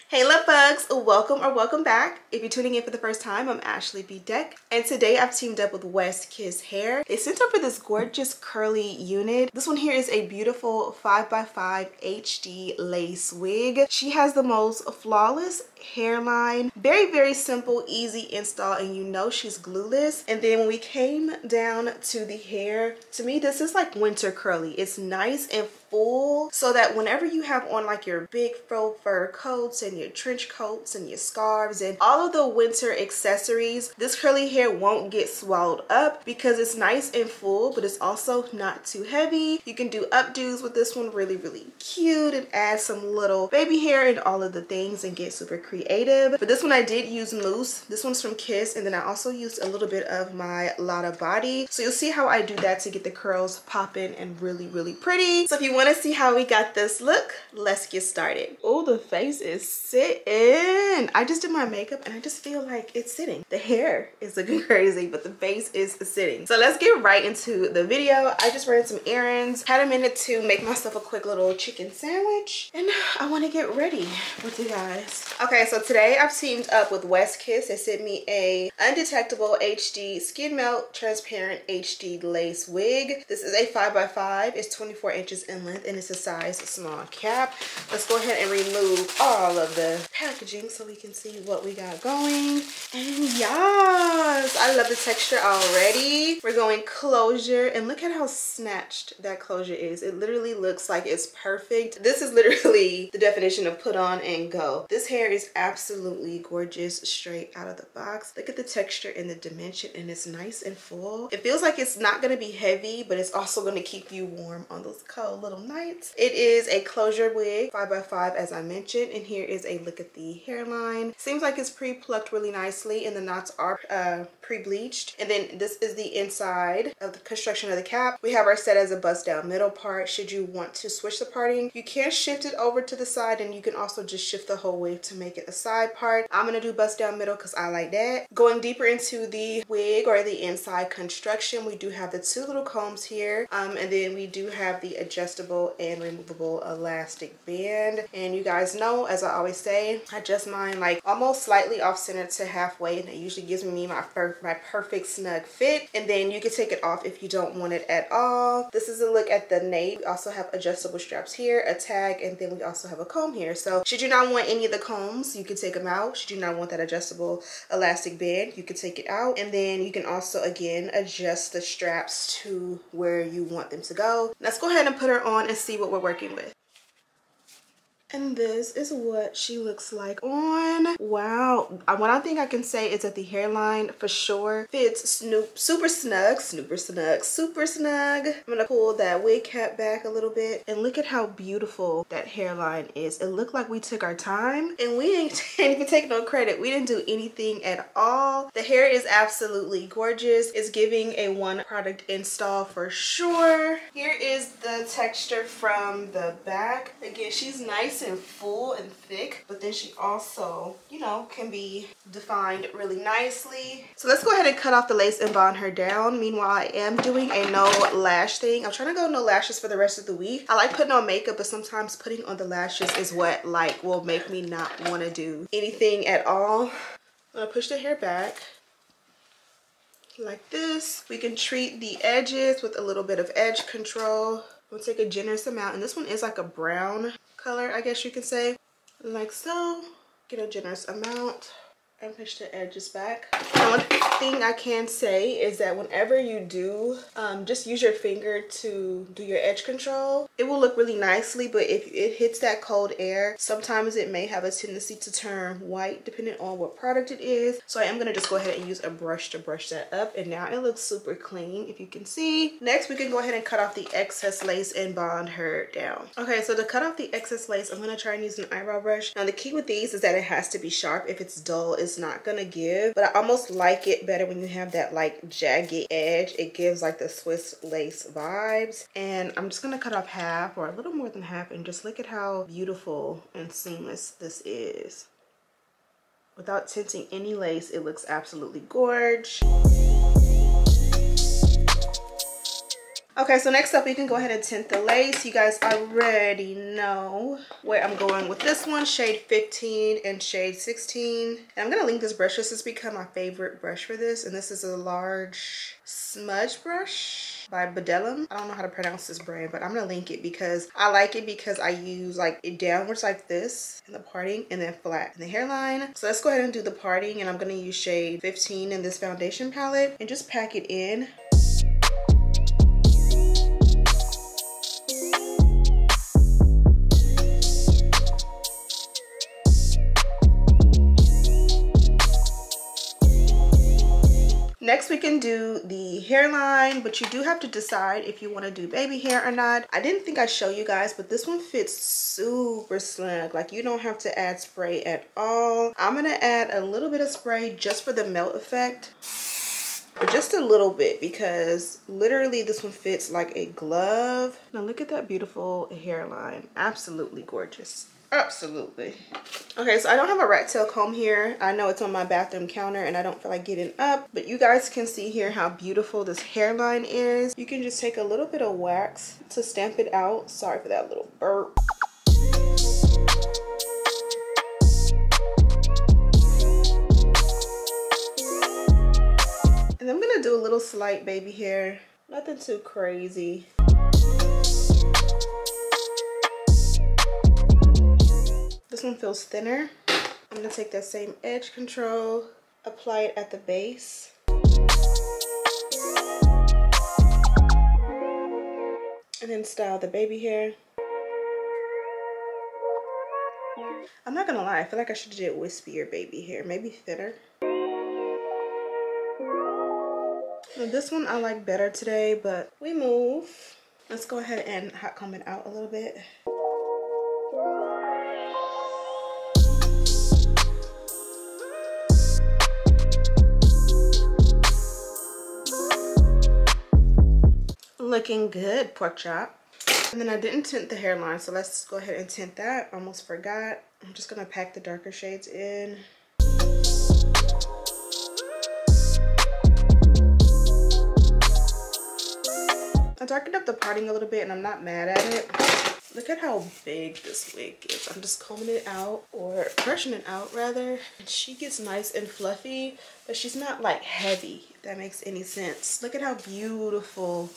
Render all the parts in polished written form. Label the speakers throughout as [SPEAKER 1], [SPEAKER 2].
[SPEAKER 1] Hey love bugs, welcome or welcome back. If you're tuning in for the first time, I'm Ashley Bedeck, and today I've teamed up with West Kiss Hair. They sent over this gorgeous curly unit. This one here is a beautiful 5x5 HD lace wig. She has the most flawless hairline, very simple, easy install, and you know she's glueless. And then when we came down to the hair, to me this is like winter curly. It's nice and full so that whenever you have on like your big faux fur coats and your trench coats and your scarves and all of the winter accessories, this curly hair won't get swallowed up because it's nice and full, but it's also not too heavy. You can do updos with this one, really cute, and add some little baby hair and all of the things and get super creative. But this one I did use mousse. This one's from Kiss, and then I also used a little bit of my Lotta Body. So you'll see how I do that to get the curls popping and really pretty. So if you want to see how we got this look, let's get started. Oh, the face is sitting. I just did my makeup and I just feel like it's sitting. The hair is looking crazy, but the face is sitting. So let's get right into the video. I just ran some errands, had a minute to make myself a quick little chicken sandwich, and I want to get ready with you guys. Okay, so today I've teamed up with West Kiss. They sent me a undetectable HD skin melt transparent HD lace wig. This is a 5x5. It's 24 inches in length and it's a size small cap. Let's go ahead and remove all of the packaging so we can see what we got going. And yes, I love the texture already. We're going closure, and look at how snatched that closure is. It literally looks like it's perfect. This is literally the definition of put on and go. This hair is absolutely gorgeous straight out of the box. Look at the texture and the dimension, and it's nice and full. It feels like it's not going to be heavy, but it's also going to keep you warm on those cold little nights. It is a closure wig, 5x5 as I mentioned, and here is a look at the hairline. Seems like it's pre-plucked really nicely, and the knots are pre-bleached. And then this is the inside of the construction of the cap. We have our set as a bust down middle part. Should you want to switch the parting, you can shift it over to the side, and you can also just shift the whole wig to make it a side part. I'm gonna do bust down middle because I like that. Going deeper into the wig or the inside construction, we do have the two little combs here, and then we do have the adjustable and removable elastic band. And you guys know, as I always say, I adjust mine like almost slightly off center to halfway, and it usually gives me my perfect snug fit. And then you can take it off if you don't want it at all. This is a look at the nape. We also have adjustable straps here, a tag, and then we also have a comb here. So should you not want any of the combs, you can take them out. Should you not want that adjustable elastic band, you can take it out. And then you can also again adjust the straps to where you want them to go. Let's go ahead and put her on and see what we're working with. And this is what she looks like on. Wow. What I think I can say is that the hairline for sure fits super snug. I'm gonna pull that wig cap back a little bit, and look at how beautiful that hairline is. It looked like we took our time, and we ain't even taking no credit. We didn't do anything at all. The hair is absolutely gorgeous. It's giving a one product install for sure. Here is the texture from the back. Again, she's nice and full and thick, but then she also, you know, can be defined really nicely. So let's go ahead and cut off the lace and bond her down. Meanwhile, I am doing a no lash thing. I'm trying to go no lashes for the rest of the week. I like putting on makeup, but sometimes putting on the lashes is what like will make me not want to do anything at all. I'm gonna push the hair back like this. We can treat the edges with a little bit of edge control. We'll take a generous amount, and this one is like a brown color, I guess you can say, like so. Get a generous amount and push the edges back. Now, one thing I can say is that whenever you do, just use your finger to do your edge control. It will look really nicely, but if it hits that cold air, sometimes it may have a tendency to turn white depending on what product it is. So I am gonna just go ahead and use a brush to brush that up, and now it looks super clean, if you can see. Next, we can go ahead and cut off the excess lace and bond her down. Okay, so to cut off the excess lace, I'm gonna try and use an eyebrow brush. Now, the key with these is that it has to be sharp. If it's dull, it's not gonna give, but I almost like it better when you have that like jagged edge. It gives like the Swiss lace vibes. And I'm just gonna cut off half or a little more than half, and just look at how beautiful and seamless this is. Without tinting any lace, it looks absolutely gorgeous. Okay, so next up we can go ahead and tint the lace. You guys already know where I'm going with this one, shade 15 and shade 16. And I'm gonna link this brush. This has become my favorite brush for this, and this is a large smudge brush by Bedeck. I don't know how to pronounce this brand, but I'm gonna link it because I like it because I use like it downwards like this in the parting and then flat in the hairline. So let's go ahead and do the parting, and I'm gonna use shade 15 in this foundation palette and just pack it in. Next we can do the hairline, but you do have to decide if you want to do baby hair or not. I didn't think I'd show you guys, but this one fits super snug. Like, you don't have to add spray at all. I'm gonna add a little bit of spray just for the melt effect, but just a little bit, because literally this one fits like a glove. Now look at that beautiful hairline. Absolutely gorgeous. Absolutely. Okay, so I don't have a rat tail comb here. I know it's on my bathroom counter and I don't feel like getting up, but you guys can see here how beautiful this hairline is. You can just take a little bit of wax to stamp it out. Sorry for that little burp. And I'm gonna do a little slight baby hair, nothing too crazy. This one feels thinner. I'm gonna take that same edge control, apply it at the base. And then style the baby hair. I'm not gonna lie, I feel like I should have did wispier baby hair, maybe thinner. Now this one I like better today, but we move. Let's go ahead and hot comb it out a little bit. Looking good, pork chop. And then I didn't tint the hairline, so let's go ahead and tint that. Almost forgot. I'm just gonna pack the darker shades in. I darkened up the parting a little bit and I'm not mad at it. Look at how big this wig is. I'm just combing it out, or brushing it out rather. And she gets nice and fluffy, but she's not like heavy, if that makes any sense. Look at how beautiful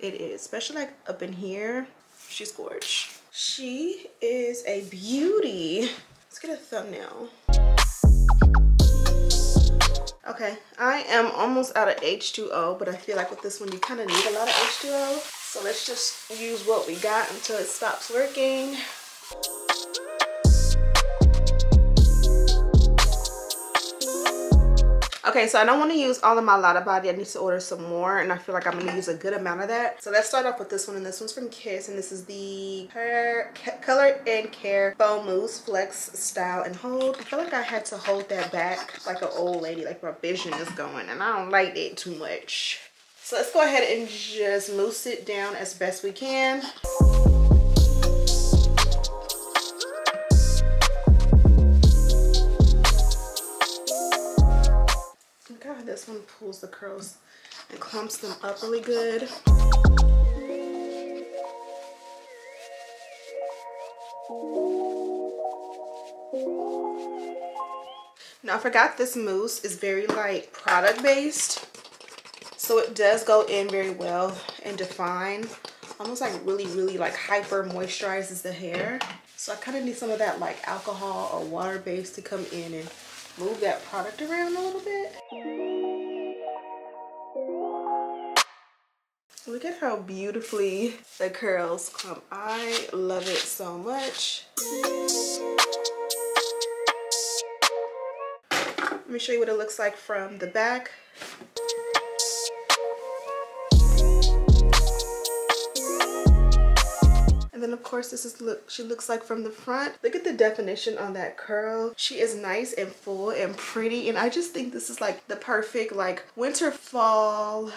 [SPEAKER 1] it is, especially like up in here. She's gorgeous. She is a beauty. Let's get a thumbnail. Okay, I am almost out of H2O, but I feel like with this one you kind of need a lot of H2O. So let's just use what we got until it stops working. Okay, so I don't want to use all of my Lotta Body. I need to order some more, and I feel like I'm going to use a good amount of that. So let's start off with this one, and this one's from Kiss, and this is the Color and Care Foam Mousse Flex Style and Hold. I feel like I had to hold that back like an old lady, like my vision is going, and I don't like that too much. So let's go ahead and just mousse it down as best we can. God, this one pulls the curls and clumps them up really good. Now I forgot this mousse is very like product based, so it does go in very well and define, almost like really like hyper moisturizes the hair. So I kind of need some of that like alcohol or water base to come in and move that product around a little bit. Look at how beautifully the curls come. I love it so much. Let me show you what it looks like from the back. And then of course this is she looks like from the front. Look at the definition on that curl. She is nice and full and pretty, and I just think this is like the perfect like winter fall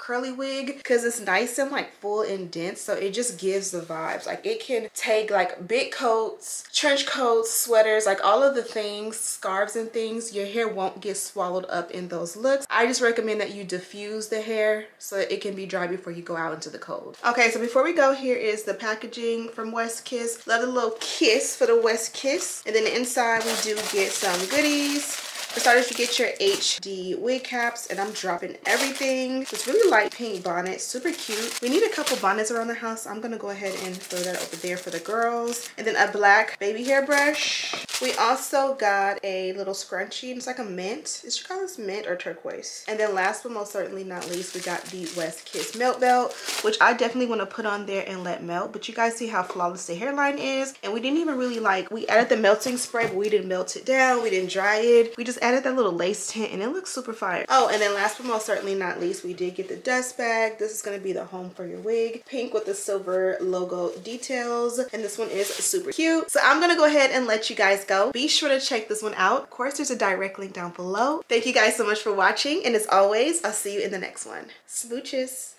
[SPEAKER 1] curly wig because it's nice and like full and dense, so it just gives the vibes. Like it can take like big coats, trench coats, sweaters, like all of the things, scarves and things. Your hair won't get swallowed up in those looks. I just recommend that you diffuse the hair so that it can be dry before you go out into the cold. Okay, so before we go, here is the packaging from West Kiss. Love the little kiss for the West Kiss. And then inside we do get some goodies. For starters, you get your HD wig caps, and I'm dropping everything. This really light pink bonnet, super cute. We need a couple bonnets around the house. I'm gonna go ahead and throw that over there for the girls. And then a black baby hair brush. We also got a little scrunchie. It's like a mint. Is your color mint or turquoise? And then last but most certainly not least, we got the West Kiss melt belt, which I definitely want to put on there and let melt. But you guys see how flawless the hairline is. And we didn't even really we added the melting spray, but we didn't melt it down. We didn't dry it. We just added that little lace tint and it looks super fire. Oh, and then last but most certainly not least, we did get the dust bag. This is going to be the home for your wig. Pink with the silver logo details. And this one is super cute. So I'm going to go ahead and let you guys go. Be sure to check this one out. Of course, there's a direct link down below. Thank you guys so much for watching. And as always, I'll see you in the next one. Smooches.